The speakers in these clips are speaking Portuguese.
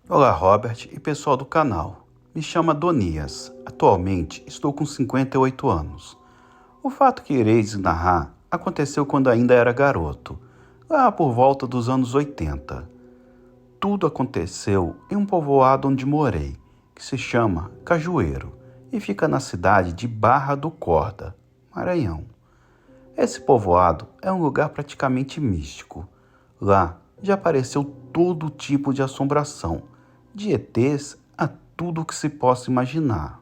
Olá, Robert e pessoal do canal. Me chamo Adonias. Atualmente estou com 58 anos. O fato que ireis narrar aconteceu quando ainda era garoto, lá por volta dos anos 80. Tudo aconteceu em um povoado onde morei, que se chama Cajueiro, e fica na cidade de Barra do Corda, Maranhão. Esse povoado é um lugar praticamente místico. Lá já apareceu todo tipo de assombração, de ETs a tudo que se possa imaginar.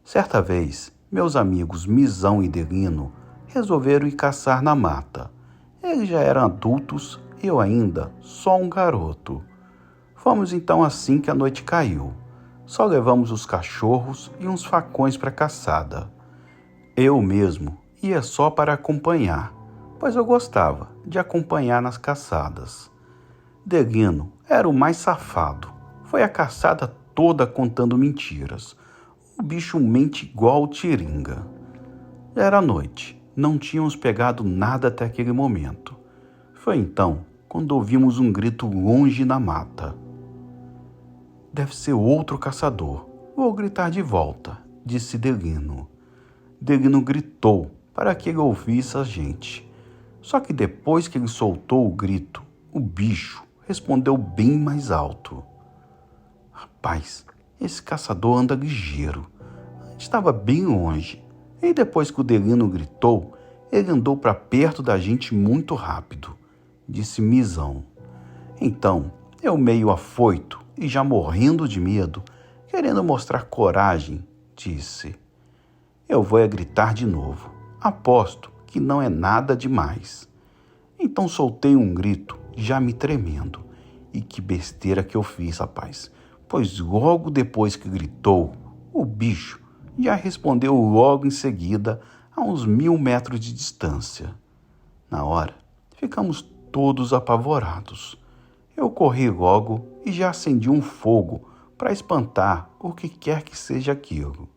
Certa vez, meus amigos Misão e Delino resolveram ir caçar na mata. Eles já eram adultos e eu ainda só um garoto. Fomos então assim que a noite caiu. Só levamos os cachorros e uns facões para a caçada. Eu mesmo ia só para acompanhar, pois eu gostava de acompanhar nas caçadas. Delino era o mais safado. Foi a caçada toda contando mentiras. O bicho mente igual o Tiringa. Já era noite, não tínhamos pegado nada até aquele momento. Foi então quando ouvimos um grito longe na mata. Deve ser outro caçador. Vou gritar de volta, disse Delino. Delino gritou para que ele ouvisse a gente. Só que depois que ele soltou o grito, o bicho respondeu bem mais alto. Rapaz, esse caçador anda ligeiro. Estava bem longe. E depois que o Delino gritou, ele andou para perto da gente muito rápido, disse Misão. Então, eu meio afoito e já morrendo de medo, querendo mostrar coragem, disse. Eu vou gritar de novo. Aposto que não é nada demais. Então soltei um grito, já me tremendo. E que besteira que eu fiz, rapaz. Pois logo depois que gritou, o bicho já respondeu logo em seguida a uns 1000 metros de distância. Na hora, ficamos todos apavorados. Eu corri logo e já acendi um fogo para espantar o que quer que seja aquilo.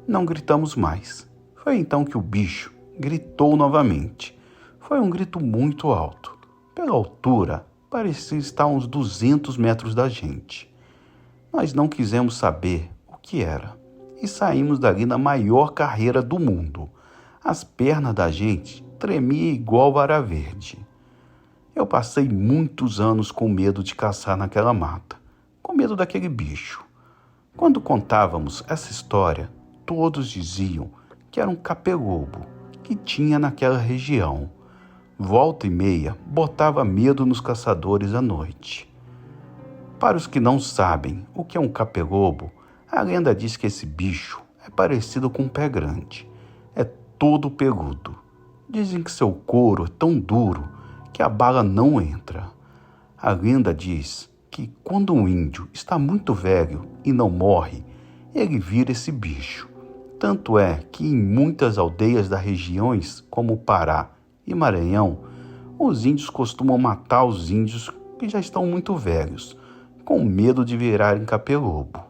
Não gritamos mais. Foi então que o bicho gritou novamente. Foi um grito muito alto. Pela altura, parecia estar a uns 200 metros da gente. Nós não quisemos saber o que era e saímos dali na maior carreira do mundo. As pernas da gente tremiam igual vara verde. Eu passei muitos anos com medo de caçar naquela mata, com medo daquele bicho. Quando contávamos essa história, todos diziam que era um capê-lobo que tinha naquela região. Volta e meia botava medo nos caçadores à noite. Para os que não sabem o que é um capê-lobo, a lenda diz que esse bicho é parecido com um pé grande. É todo peludo. Dizem que seu couro é tão duro que a bala não entra. A lenda diz que quando um índio está muito velho e não morre, ele vira esse bicho. Tanto é que em muitas aldeias das regiões como Pará e Maranhão, os índios costumam matar os índios que já estão muito velhos, com medo de virarem capê-lobo.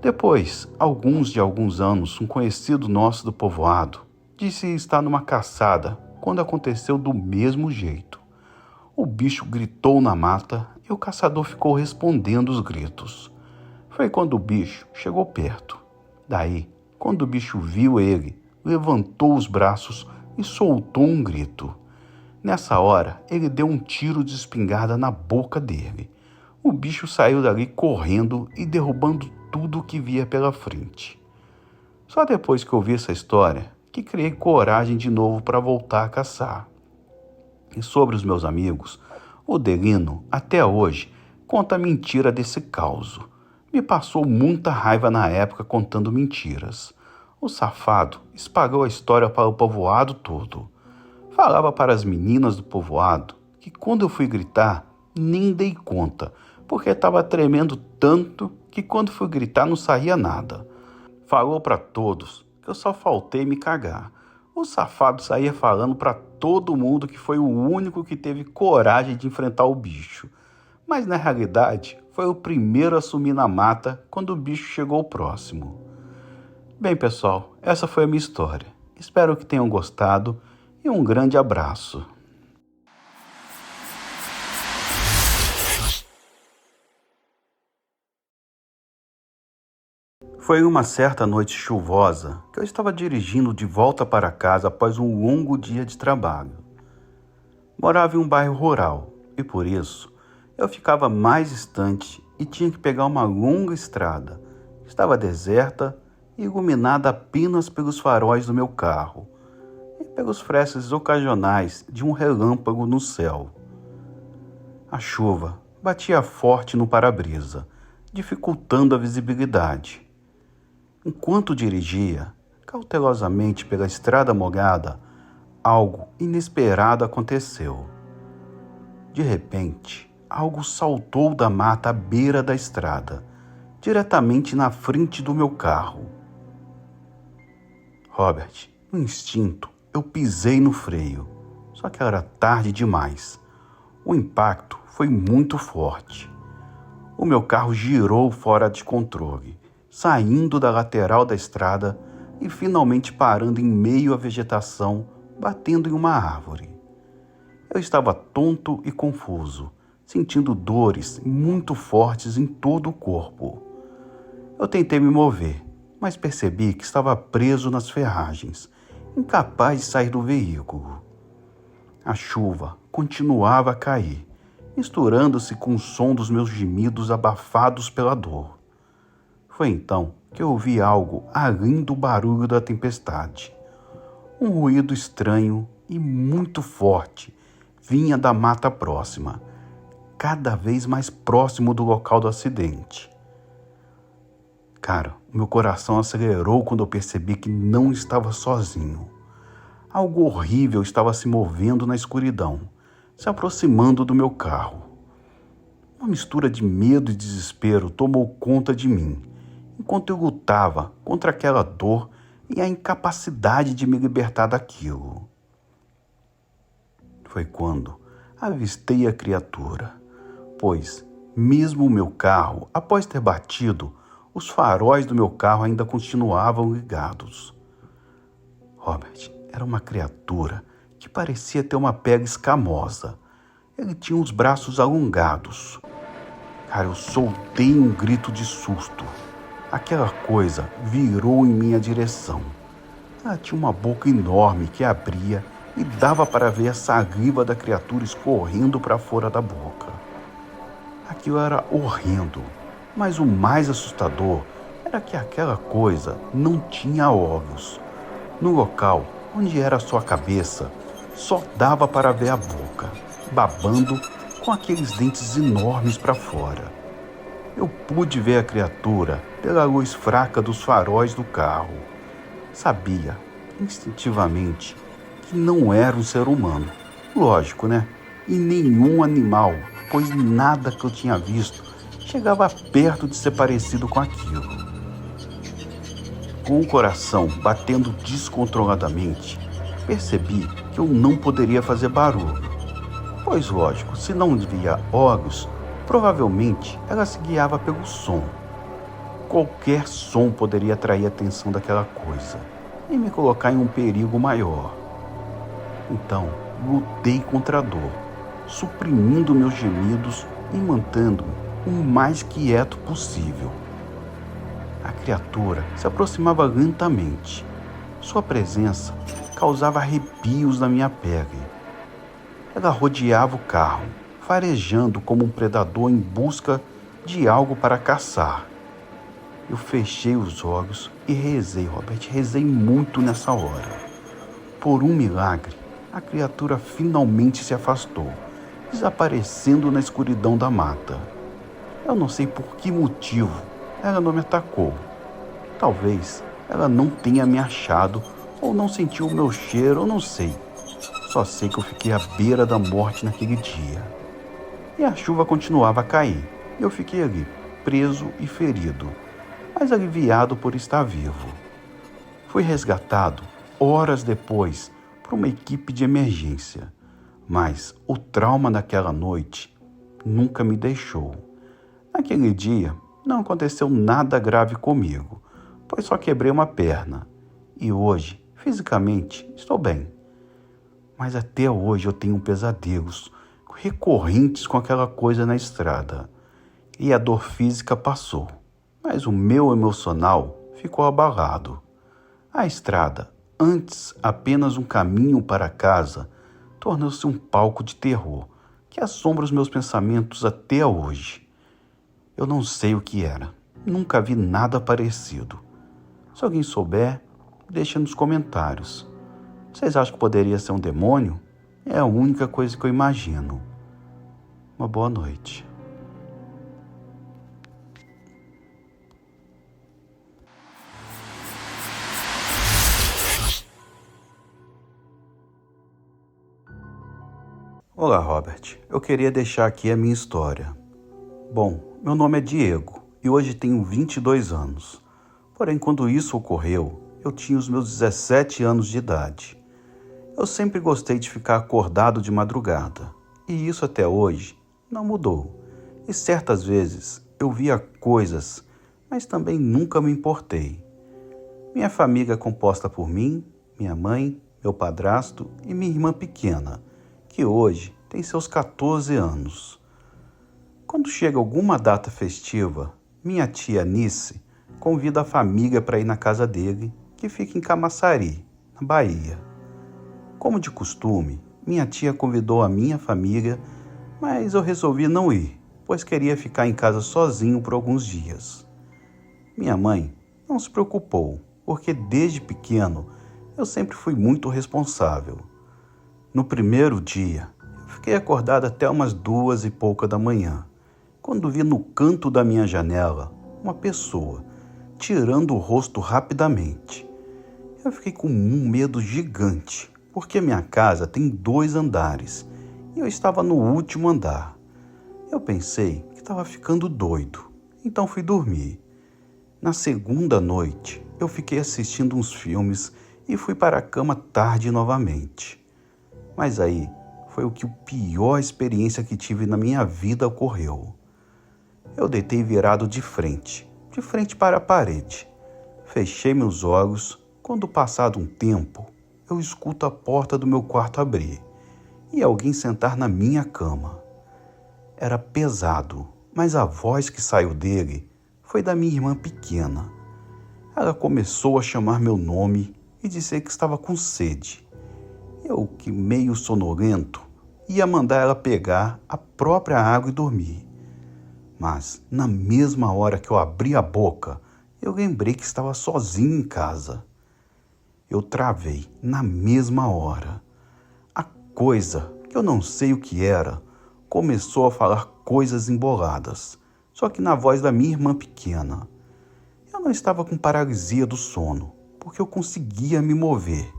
Depois, alguns anos, um conhecido nosso do povoado disse estar numa caçada quando aconteceu do mesmo jeito. O bicho gritou na mata e o caçador ficou respondendo os gritos. Foi quando o bicho chegou perto. Daí, quando o bicho viu ele, levantou os braços e soltou um grito. Nessa hora, ele deu um tiro de espingarda na boca dele. O bicho saiu dali correndo e derrubando tudo o que via pela frente. Só depois que ouvi essa história, que criei coragem de novo para voltar a caçar. E sobre os meus amigos, o Delino, até hoje, conta a mentira desse causo. Me passou muita raiva na época contando mentiras. O safado espalhou a história para o povoado todo. Falava para as meninas do povoado que quando eu fui gritar, nem dei conta, porque estava tremendo tanto que quando fui gritar não saía nada. Falou para todos que eu só faltei me cagar. O safado saía falando para todo mundo que foi o único que teve coragem de enfrentar o bicho. Mas na realidade, foi o primeiro a sumir na mata quando o bicho chegou próximo. Bem, pessoal, essa foi a minha história. Espero que tenham gostado e um grande abraço. Foi uma certa noite chuvosa que eu estava dirigindo de volta para casa após um longo dia de trabalho. Morava em um bairro rural e, por isso, eu ficava mais distante e tinha que pegar uma longa estrada. Estava deserta e iluminada apenas pelos faróis do meu carro e pelos flashes ocasionais de um relâmpago no céu. A chuva batia forte no para-brisa, dificultando a visibilidade. Enquanto dirigia, cautelosamente pela estrada molhada, algo inesperado aconteceu. De repente, algo saltou da mata à beira da estrada, diretamente na frente do meu carro. Robert, no instinto, eu pisei no freio, só que era tarde demais. O impacto foi muito forte. O meu carro girou fora de controle, saindo da lateral da estrada e finalmente parando em meio à vegetação, batendo em uma árvore. Eu estava tonto e confuso, sentindo dores muito fortes em todo o corpo. Eu tentei me mover, mas percebi que estava preso nas ferragens, incapaz de sair do veículo. A chuva continuava a cair, misturando-se com o som dos meus gemidos abafados pela dor. Foi então que eu ouvi algo além do barulho da tempestade. Um ruído estranho e muito forte vinha da mata próxima, cada vez mais próximo do local do acidente. Cara, o meu coração acelerou quando eu percebi que não estava sozinho. Algo horrível estava se movendo na escuridão, se aproximando do meu carro. Uma mistura de medo e desespero tomou conta de mim, enquanto eu lutava contra aquela dor e a incapacidade de me libertar daquilo. Foi quando avistei a criatura, pois, mesmo o meu carro, após ter batido, os faróis do meu carro ainda continuavam ligados. Robert era uma criatura que parecia ter uma pele escamosa. Ele tinha os braços alongados. Cara, eu soltei um grito de susto. Aquela coisa virou em minha direção. Ela tinha uma boca enorme que abria e dava para ver a saliva da criatura escorrendo para fora da boca. Aquilo era horrendo, mas o mais assustador era que aquela coisa não tinha olhos. No local onde era sua cabeça, só dava para ver a boca, babando com aqueles dentes enormes para fora. Eu pude ver a criatura pela luz fraca dos faróis do carro. Sabia, instintivamente, que não era um ser humano. Lógico, né? E nenhum animal, pois nada que eu tinha visto chegava perto de ser parecido com aquilo. Com o coração batendo descontroladamente, percebi que eu não poderia fazer barulho. Pois lógico, se não via olhos, provavelmente ela se guiava pelo som. Qualquer som poderia atrair a atenção daquela coisa e me colocar em um perigo maior. Então, lutei contra a dor, suprimindo meus gemidos e mantendo-me o mais quieto possível. A criatura se aproximava lentamente. Sua presença causava arrepios na minha pele. Ela rodeava o carro, farejando como um predador em busca de algo para caçar. Eu fechei os olhos e rezei, Robert, rezei muito nessa hora. Por um milagre, a criatura finalmente se afastou, desaparecendo na escuridão da mata. Eu não sei por que motivo ela não me atacou. Talvez ela não tenha me achado ou não sentiu o meu cheiro, eu não sei. Só sei que eu fiquei à beira da morte naquele dia. E a chuva continuava a cair. E eu fiquei ali, preso e ferido, mas aliviado por estar vivo. Fui resgatado horas depois por uma equipe de emergência, mas o trauma daquela noite nunca me deixou. Naquele dia não aconteceu nada grave comigo, pois só quebrei uma perna e hoje, fisicamente, estou bem. Mas até hoje eu tenho pesadelos recorrentes com aquela coisa na estrada. E a dor física passou, mas o meu emocional ficou abalado. A estrada, antes apenas um caminho para casa, tornou-se um palco de terror que assombra os meus pensamentos até hoje. Eu não sei o que era. Nunca vi nada parecido. Se alguém souber, deixa nos comentários. Vocês acham que poderia ser um demônio? É a única coisa que eu imagino. Uma boa noite. Olá, Robert. Eu queria deixar aqui a minha história. Bom, meu nome é Diego e hoje tenho 22 anos. Porém, quando isso ocorreu, eu tinha os meus 17 anos de idade. Eu sempre gostei de ficar acordado de madrugada e isso até hoje não mudou. E certas vezes eu via coisas, mas também nunca me importei. Minha família é composta por mim, minha mãe, meu padrasto e minha irmã pequena, que hoje tem seus 14 anos. Quando chega alguma data festiva, minha tia Nice convida a família para ir na casa dele, que fica em Camaçari, na Bahia. Como de costume, minha tia convidou a minha família, mas eu resolvi não ir, pois queria ficar em casa sozinho por alguns dias. Minha mãe não se preocupou, porque desde pequeno eu sempre fui muito responsável. No primeiro dia, eu fiquei acordado até umas 2 e pouca da manhã, quando vi no canto da minha janela uma pessoa tirando o rosto rapidamente. Eu fiquei com um medo gigante, porque minha casa tem 2 andares e eu estava no último andar. Eu pensei que estava ficando doido, então fui dormir. Na segunda noite, eu fiquei assistindo uns filmes e fui para a cama tarde novamente. Mas aí foi o que a pior experiência que tive na minha vida ocorreu. Eu deitei virado de frente para a parede. Fechei meus olhos. Quando passado um tempo, eu escuto a porta do meu quarto abrir e alguém sentar na minha cama. Era pesado, mas a voz que saiu dele foi da minha irmã pequena. Ela começou a chamar meu nome e dizer que estava com sede. Eu, que meio sonolento, ia mandar ela pegar a própria água e dormir. Mas, na mesma hora que eu abri a boca, eu lembrei que estava sozinho em casa. Eu travei na mesma hora. A coisa, que eu não sei o que era, começou a falar coisas emboladas, só que na voz da minha irmã pequena. Eu não estava com paralisia do sono, porque eu conseguia me mover.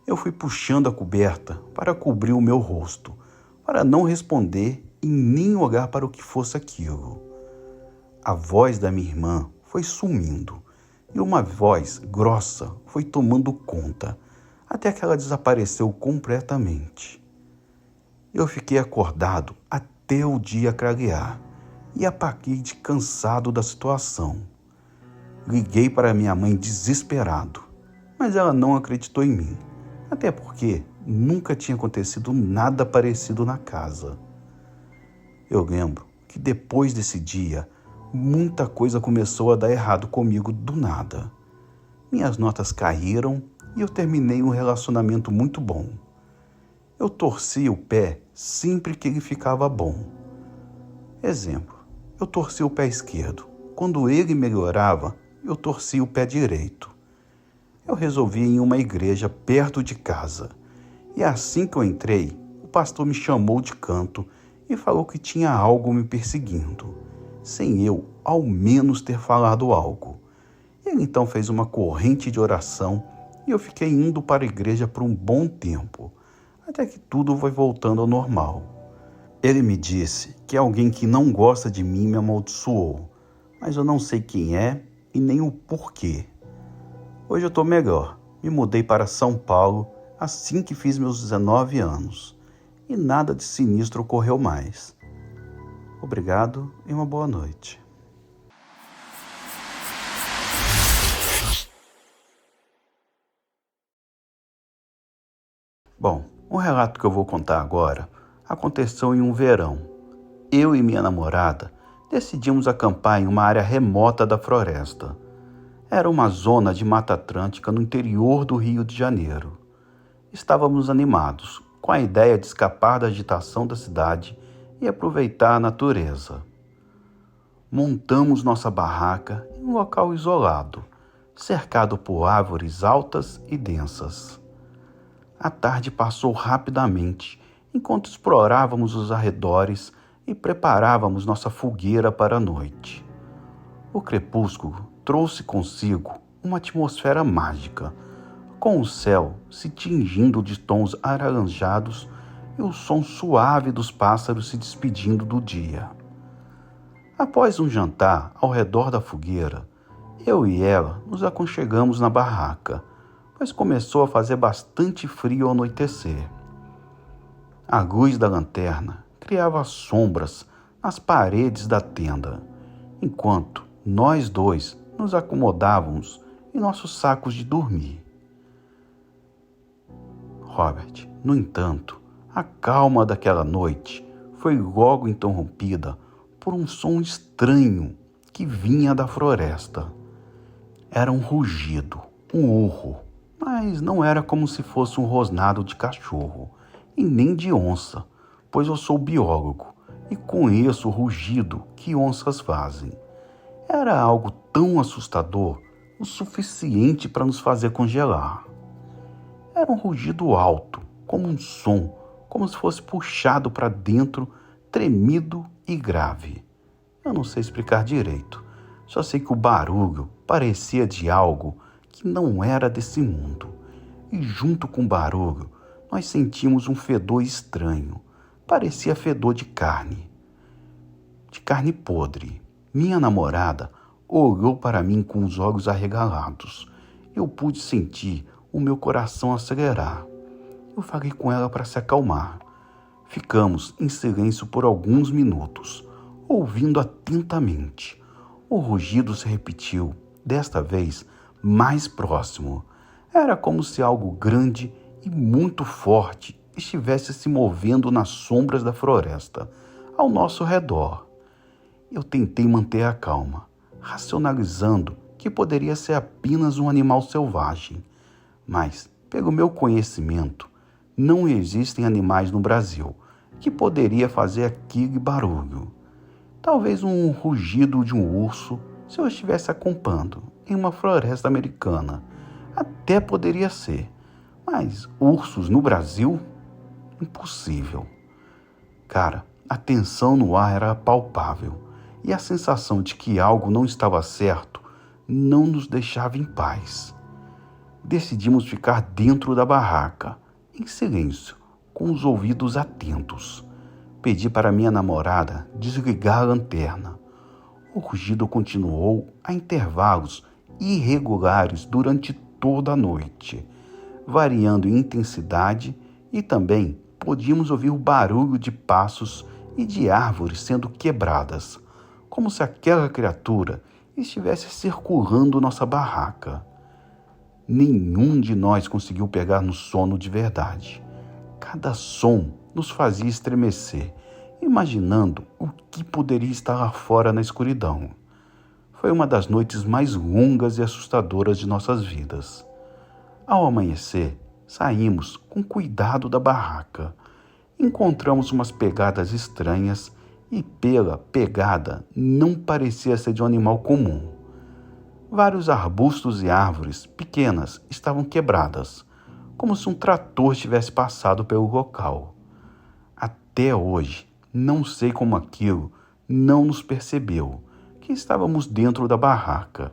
Eu fui puxando a coberta para cobrir o meu rosto, para não responder e nem olhar para o que fosse aquilo. A voz da minha irmã foi sumindo e uma voz grossa foi tomando conta, até que ela desapareceu completamente. Eu fiquei acordado até o dia clarear e apaguei de cansado da situação. Liguei para minha mãe desesperado, mas ela não acreditou em mim, até porque nunca tinha acontecido nada parecido na casa. Eu lembro que depois desse dia, muita coisa começou a dar errado comigo do nada. Minhas notas caíram e eu terminei um relacionamento muito bom. Eu torcia o pé sempre que ele ficava bom. Exemplo, eu torcia o pé esquerdo. Quando ele melhorava, eu torcia o pé direito. Eu resolvi ir em uma igreja perto de casa. E assim que eu entrei, o pastor me chamou de canto e falou que tinha algo me perseguindo, sem eu, ao menos, ter falado algo. Ele então fez uma corrente de oração e eu fiquei indo para a igreja por um bom tempo, até que tudo foi voltando ao normal. Ele me disse que alguém que não gosta de mim me amaldiçoou, mas eu não sei quem é e nem o porquê. Hoje eu estou melhor. Me mudei para São Paulo assim que fiz meus 19 anos e nada de sinistro ocorreu mais. Obrigado e uma boa noite. Bom, o relato que eu vou contar agora aconteceu em um verão. Eu e minha namorada decidimos acampar em uma área remota da floresta. Era uma zona de Mata Atlântica no interior do Rio de Janeiro. Estávamos animados, com a ideia de escapar da agitação da cidade e aproveitar a natureza. Montamos nossa barraca em um local isolado, cercado por árvores altas e densas. A tarde passou rapidamente, enquanto explorávamos os arredores e preparávamos nossa fogueira para a noite. O crepúsculo trouxe consigo uma atmosfera mágica, com o céu se tingindo de tons alaranjados e o som suave dos pássaros se despedindo do dia. Após um jantar ao redor da fogueira, eu e ela nos aconchegamos na barraca, pois começou a fazer bastante frio ao anoitecer. A luz da lanterna criava sombras nas paredes da tenda, enquanto nós dois nos acomodávamos em nossos sacos de dormir. Robert, no entanto, a calma daquela noite foi logo interrompida por um som estranho que vinha da floresta. Era um rugido, um urro, mas não era como se fosse um rosnado de cachorro e nem de onça, pois eu sou biólogo e conheço o rugido que onças fazem. Era algo tão assustador, o suficiente para nos fazer congelar. Era um rugido alto, como um som, como se fosse puxado para dentro, tremido e grave. Eu não sei explicar direito, só sei que o barulho parecia de algo que não era desse mundo. E junto com o barulho, nós sentimos um fedor estranho. Parecia fedor de carne podre. Minha namorada olhou para mim com os olhos arregalados. Eu pude sentir o meu coração acelerar. Eu falei com ela para se acalmar. Ficamos em silêncio por alguns minutos, ouvindo atentamente. O rugido se repetiu, desta vez mais próximo. Era como se algo grande e muito forte estivesse se movendo nas sombras da floresta, ao nosso redor. Eu tentei manter a calma, racionalizando que poderia ser apenas um animal selvagem. Mas, pelo meu conhecimento, não existem animais no Brasil que poderia fazer aquele barulho. Talvez um rugido de um urso se eu estivesse acampando em uma floresta americana. Até poderia ser, mas ursos no Brasil? Impossível. Cara, a tensão no ar era palpável e a sensação de que algo não estava certo não nos deixava em paz. Decidimos ficar dentro da barraca, em silêncio, com os ouvidos atentos. Pedi para minha namorada desligar a lanterna. O rugido continuou a intervalos irregulares durante toda a noite, variando em intensidade, e também podíamos ouvir o barulho de passos e de árvores sendo quebradas, como se aquela criatura estivesse circulando nossa barraca. Nenhum de nós conseguiu pegar no sono de verdade. Cada som nos fazia estremecer, imaginando o que poderia estar lá fora na escuridão. Foi uma das noites mais longas e assustadoras de nossas vidas. Ao amanhecer, saímos com cuidado da barraca. Encontramos umas pegadas estranhas e pela pegada não parecia ser de um animal comum. Vários arbustos e árvores pequenas estavam quebradas, como se um trator tivesse passado pelo local. Até hoje, não sei como aquilo não nos percebeu que estávamos dentro da barraca.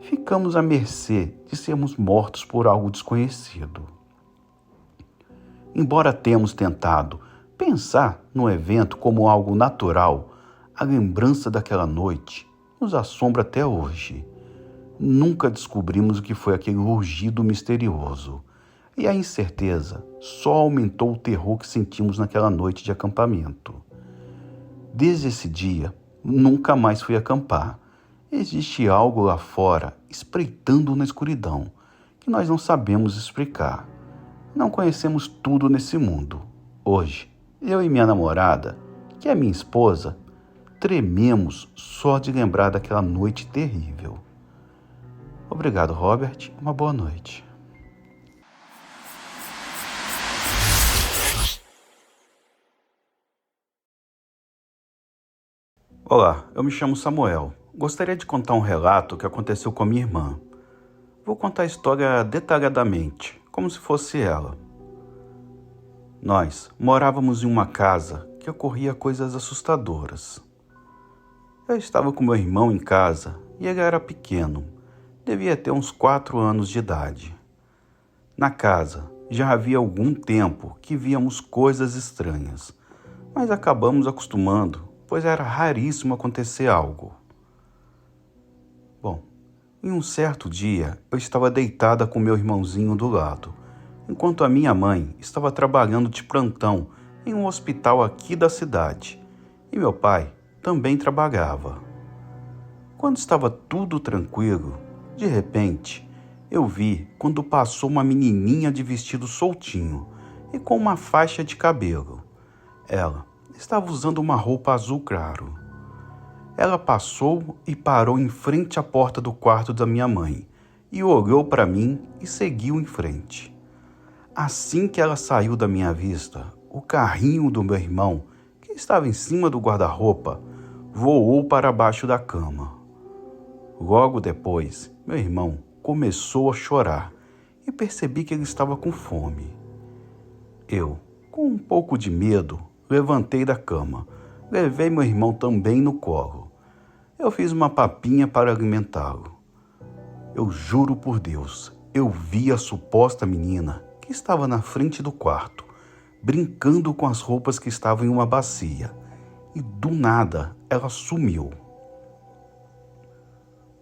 Ficamos à mercê de sermos mortos por algo desconhecido. Embora tenhamos tentado pensar no evento como algo natural, a lembrança daquela noite nos assombra até hoje. Nunca descobrimos o que foi aquele rugido misterioso, e a incerteza só aumentou o terror que sentimos naquela noite de acampamento. Desde esse dia, nunca mais fui acampar. Existe algo lá fora, espreitando na escuridão, que nós não sabemos explicar. Não conhecemos tudo nesse mundo. Hoje, eu e minha namorada, que é minha esposa, trememos só de lembrar daquela noite terrível. Obrigado, Robert. Uma boa noite. Olá, eu me chamo Samuel. Gostaria de contar um relato que aconteceu com a minha irmã. Vou contar a história detalhadamente, como se fosse ela. Nós morávamos em uma casa que ocorria coisas assustadoras. Eu estava com meu irmão em casa e ele era pequeno, devia ter uns 4 anos de idade. Na casa já havia algum tempo que víamos coisas estranhas, mas acabamos acostumando, pois era raríssimo acontecer algo. Bom, em um certo dia eu estava deitada com meu irmãozinho do lado, enquanto a minha mãe estava trabalhando de plantão em um hospital aqui da cidade, e meu pai também trabalhava. Quando estava tudo tranquilo, de repente, eu vi quando passou uma menininha de vestido soltinho e com uma faixa de cabelo. Ela estava usando uma roupa azul claro. Ela passou e parou em frente à porta do quarto da minha mãe e olhou para mim e seguiu em frente. Assim que ela saiu da minha vista, o carrinho do meu irmão, que estava em cima do guarda-roupa, voou para baixo da cama. Logo depois, meu irmão começou a chorar e percebi que ele estava com fome. Eu, com um pouco de medo, levantei da cama, levei meu irmão também no colo. Eu fiz uma papinha para alimentá-lo. Eu juro por Deus, eu vi a suposta menina que estava na frente do quarto, brincando com as roupas que estavam em uma bacia, e do nada ela sumiu.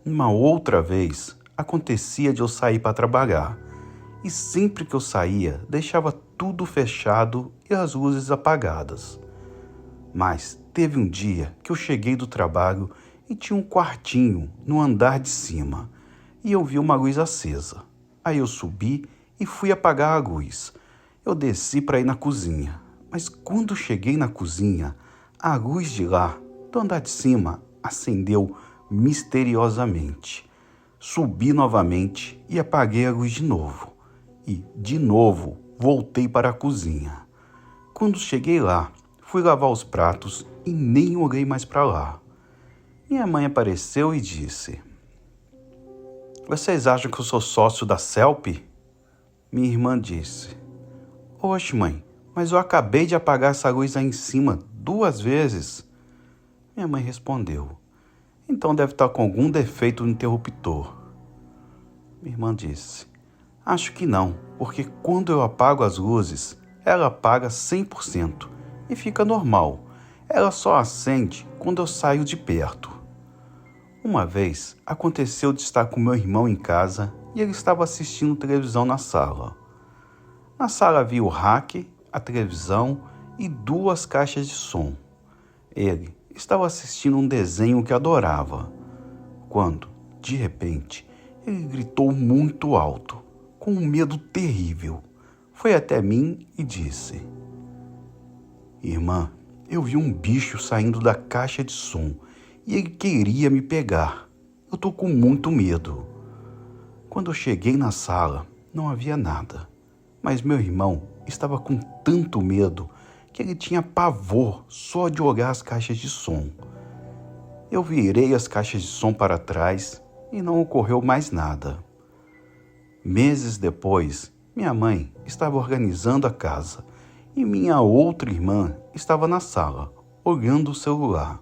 Uma outra vez, acontecia de eu sair para trabalhar, e sempre que eu saía, deixava tudo fechado e as luzes apagadas. Mas teve um dia que eu cheguei do trabalho e tinha um quartinho no andar de cima, e eu vi uma luz acesa. Aí eu subi e fui apagar a luz. Eu desci para ir na cozinha, mas quando cheguei na cozinha, a luz de lá, do andar de cima, acendeu misteriosamente. Subi novamente e apaguei a luz de novo. E, de novo, voltei para a cozinha. Quando cheguei lá, fui lavar os pratos e nem olhei mais para lá. Minha mãe apareceu e disse: "Vocês acham que eu sou sócio da CELP?" Minha irmã disse: "Oxe, mãe, mas eu acabei de apagar essa luz aí em cima 2 vezes." Minha mãe respondeu: "Então deve estar com algum defeito no interruptor." Minha irmã disse: "Acho que não, porque quando eu apago as luzes, ela apaga 100% e fica normal. Ela só acende quando eu saio de perto." Uma vez, aconteceu de estar com meu irmão em casa e ele estava assistindo televisão na sala. Na sala havia o rack, a televisão e 2 caixas de som. Ele estava assistindo um desenho que adorava, quando, de repente, ele gritou muito alto, com um medo terrível. Foi até mim e disse: "Irmã, eu vi um bicho saindo da caixa de som e ele queria me pegar. Eu tô com muito medo." Quando eu cheguei na sala, não havia nada, mas meu irmão estava com tanto medo que ele tinha pavor só de olhar as caixas de som. Eu virei as caixas de som para trás e não ocorreu mais nada. Meses depois, minha mãe estava organizando a casa e minha outra irmã estava na sala, olhando o celular.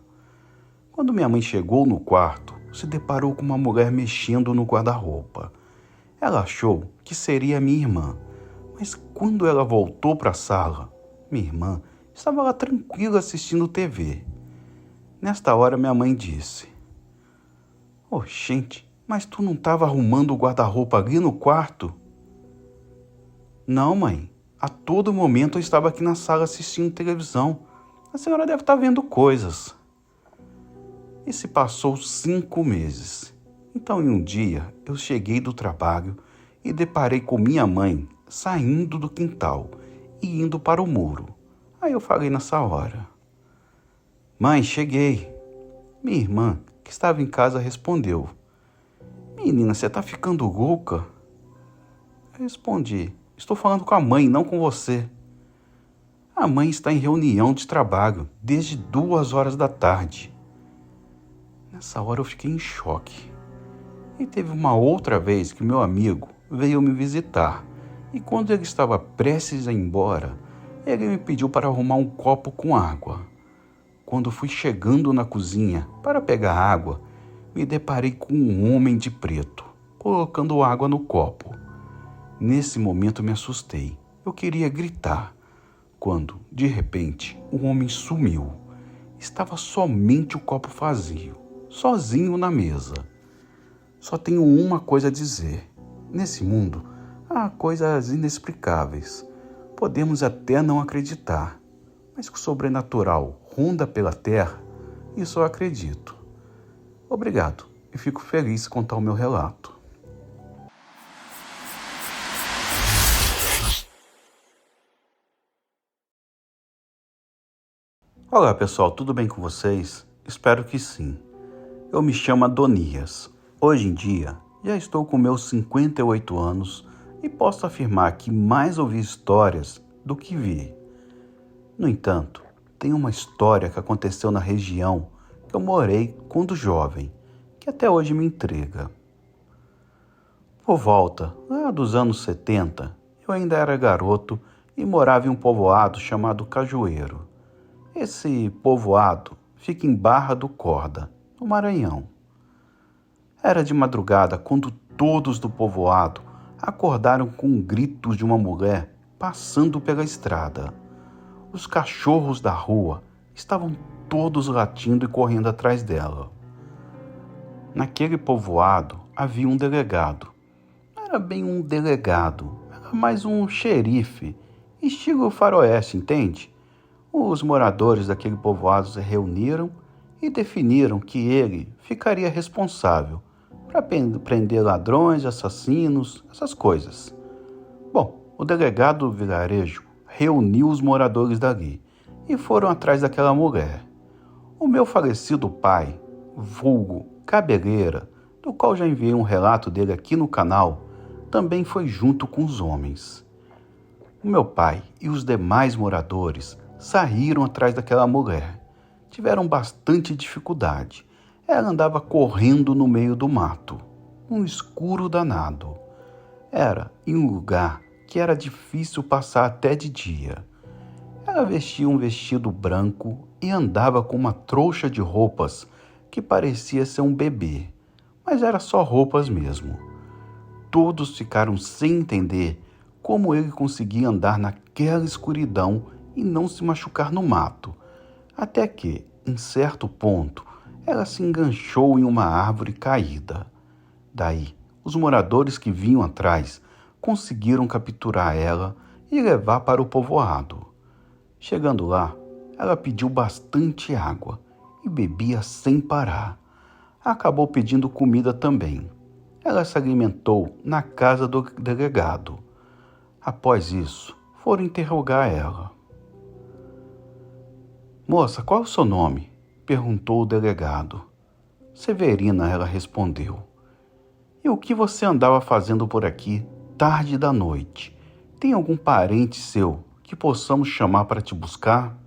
Quando minha mãe chegou no quarto, se deparou com uma mulher mexendo no guarda-roupa. Ela achou que seria minha irmã, mas quando ela voltou para a sala, minha irmã estava lá tranquila assistindo TV. Nesta hora minha mãe disse: "Oh, gente, mas tu não estava arrumando o guarda-roupa ali no quarto?" "Não, mãe. A todo momento eu estava aqui na sala assistindo televisão. A senhora deve estar vendo coisas." E se passou 5 meses. Então, em um dia, eu cheguei do trabalho e deparei com minha mãe saindo do quintal e indo para o muro. Aí eu falei nessa hora: "Mãe, cheguei." Minha irmã, que estava em casa, respondeu: Menina, você tá ficando louca? Eu respondi: estou falando com a mãe, não com você. A mãe está em reunião de trabalho desde 2 horas da tarde. Nessa hora eu fiquei em choque. E teve uma outra vez que meu amigo veio me visitar. E quando ele estava prestes a ir embora, ele me pediu para arrumar um copo com água. Quando fui chegando na cozinha para pegar água, me deparei com um homem de preto, colocando água no copo. Nesse momento me assustei. Eu queria gritar, quando, de repente, o homem sumiu. Estava somente o copo vazio, sozinho na mesa. Só tenho uma coisa a dizer. Nesse mundo, há coisas inexplicáveis. Podemos até não acreditar, mas que o sobrenatural ronda pela terra, isso eu acredito. Obrigado e fico feliz em contar o meu relato. Olá pessoal, tudo bem com vocês? Espero que sim. Eu me chamo Adonias. Hoje em dia, já estou com meus 58 anos e posso afirmar que mais ouvi histórias do que vi. No entanto, tem uma história que aconteceu na região que eu morei quando jovem, que até hoje me intriga. Por volta lá dos anos 70, eu ainda era garoto e morava em um povoado chamado Cajueiro. Esse povoado fica em Barra do Corda, no Maranhão. Era de madrugada quando todos do povoado acordaram com gritos de uma mulher passando pela estrada. Os cachorros da rua estavam todos latindo e correndo atrás dela. Naquele povoado havia um delegado. Não era bem um delegado, era mais um xerife, estilo faroeste, entende? Os moradores daquele povoado se reuniram e definiram que ele ficaria responsável para prender ladrões, assassinos, essas coisas. Bom, o delegado do vilarejo reuniu os moradores dali e foram atrás daquela mulher. O meu falecido pai, vulgo Cabeleira, do qual já enviei um relato dele aqui no canal, também foi junto com os homens. O meu pai e os demais moradores saíram atrás daquela mulher. Tiveram bastante dificuldade. Ela andava correndo no meio do mato, um escuro danado. Era em um lugar que era difícil passar até de dia. Ela vestia um vestido branco e andava com uma trouxa de roupas que parecia ser um bebê, mas era só roupas mesmo. Todos ficaram sem entender como ele conseguia andar naquela escuridão e não se machucar no mato, até que, em certo ponto, ela se enganchou em uma árvore caída. Daí, os moradores que vinham atrás conseguiram capturar ela e levar para o povoado. Chegando lá, ela pediu bastante água e bebia sem parar. Acabou pedindo comida também. Ela se alimentou na casa do delegado. Após isso, foram interrogar ela. Moça, qual é o seu nome? Perguntou o delegado. Severina, ela respondeu. E o que você andava fazendo por aqui, tarde da noite? Tem algum parente seu que possamos chamar para te buscar?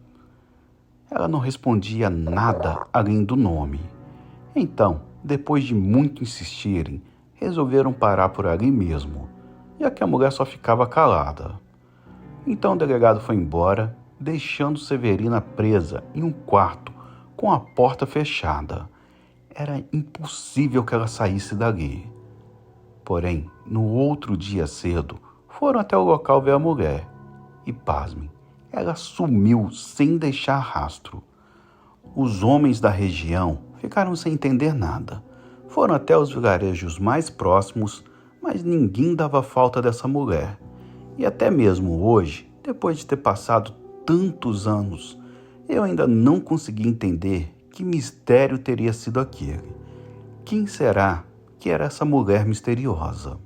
Ela não respondia nada além do nome. Então, depois de muito insistirem, resolveram parar por ali mesmo, já que a mulher só ficava calada. Então o delegado foi embora, deixando Severina presa em um quarto com a porta fechada. Era impossível que ela saísse dali. Porém, no outro dia cedo, foram até o local ver a mulher. E pasmem, ela sumiu sem deixar rastro. Os homens da região ficaram sem entender nada. Foram até os vilarejos mais próximos, mas ninguém dava falta dessa mulher. E até mesmo hoje, depois de ter passado tantos anos, eu ainda não consegui entender que mistério teria sido aquele. Quem será que era essa mulher misteriosa?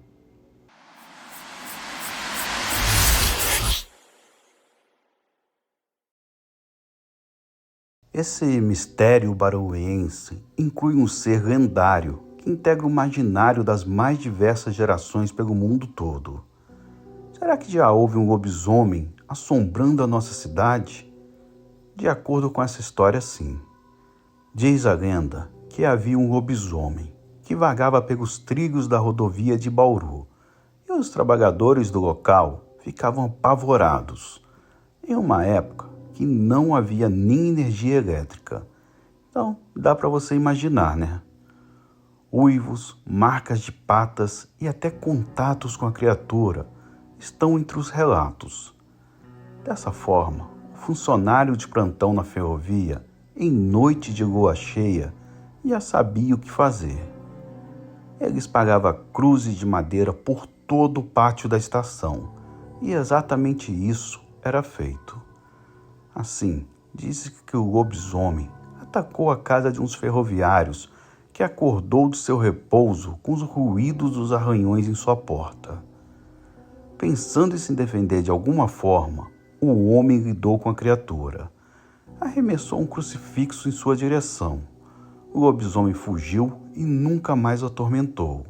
Esse mistério baruense inclui um ser lendário que integra o imaginário das mais diversas gerações pelo mundo todo. Será que já houve um lobisomem assombrando a nossa cidade? De acordo com essa história, sim. Diz a lenda que havia um lobisomem que vagava pelos trilhos da rodovia de Bauru, e os trabalhadores do local ficavam apavorados, em uma época que não havia nem energia elétrica. Então, dá para você imaginar, né? Uivos, marcas de patas e até contatos com a criatura estão entre os relatos. Dessa forma, o funcionário de plantão na ferrovia, em noite de lua cheia, já sabia o que fazer. Ele espalhava cruzes de madeira por todo o pátio da estação, e exatamente isso era feito. Assim, diz que o lobisomem atacou a casa de uns ferroviários que acordou do seu repouso com os ruídos dos arranhões em sua porta. Pensando em se defender de alguma forma, o homem lidou com a criatura. Arremessou um crucifixo em sua direção. O lobisomem fugiu e nunca mais o atormentou.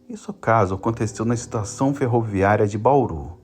Esse caso aconteceu na estação ferroviária de Bauru.